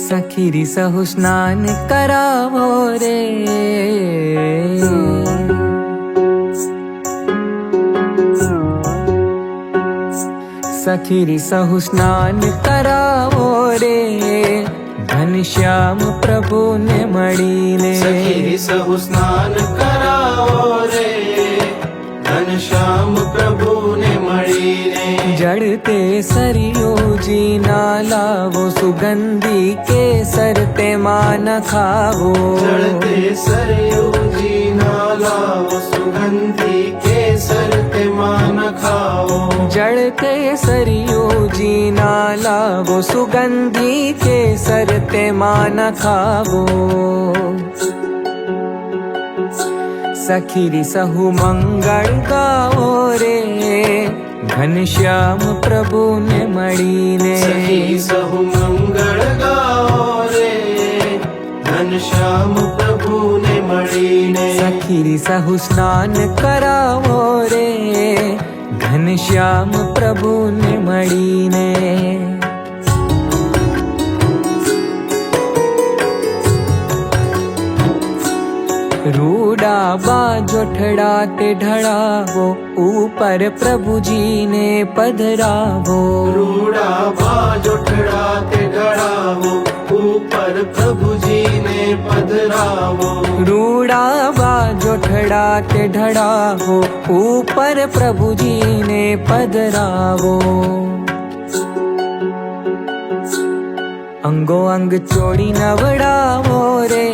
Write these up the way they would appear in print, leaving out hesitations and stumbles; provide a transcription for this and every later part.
सखीरी सहु स्नान करावो रे, सखीरी सहु स्नान करावो रे, घनश्याम प्रभु ने मळीने। सखी सहु स्नान करावो रे, घनश्याम प्रभु ने मळीने। जड़ते सरयोजी ना लावो, सुगंधी केसर ते मान खावो। जड़ते सरयोजी ना लावो, सुगंधी केसर ते मान खाओ। जड़ते सरयोजी ना लावो, सुगंधी केसर ते मान खावो। सखीरी सहु मंगल गाओ रे, घनश्याम प्रभु ने मळीने। सखी सहु मंगल गाओ रे, घनश्याम प्रभु ने मळीने। सखीरी सहु स्नान करावो रे, घनश्याम प्रभु ने मळीने। रूडा बाजोठड़ा ते ढड़ावो, ऊपर प्रभु जी ने पधरावो। रूड़ा बाजोठड़ा ते ढड़ावो, ऊपर प्रभु जी ने पधरावो। रूडा बाजोठड़ा ते ढड़ावो, ऊपर प्रभु जी ने पधरावो। अंगो अंग चोड़ी नवड़ावो रे,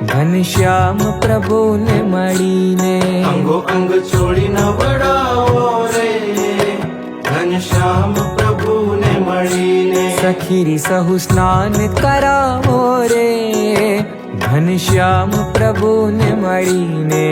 घनश्याम प्रभु ने मळीने। अंगो अंग चोड़ी न बढ़ाओ रे, घनश्याम प्रभु ने मळीने। सखीरी सहु स्नान करावो रे, घनश्याम प्रभु ने मळीने।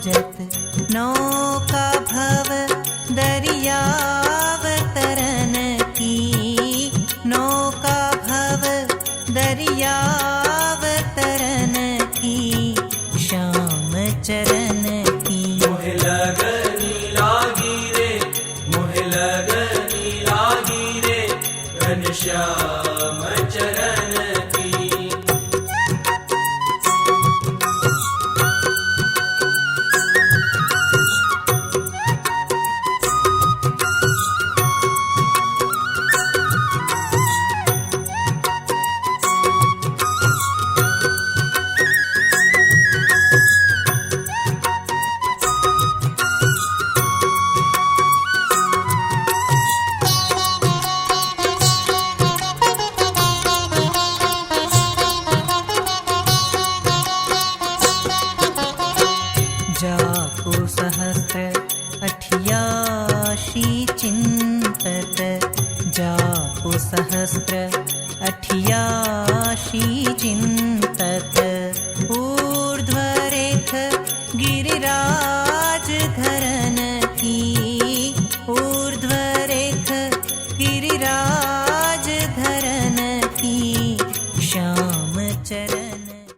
जत नो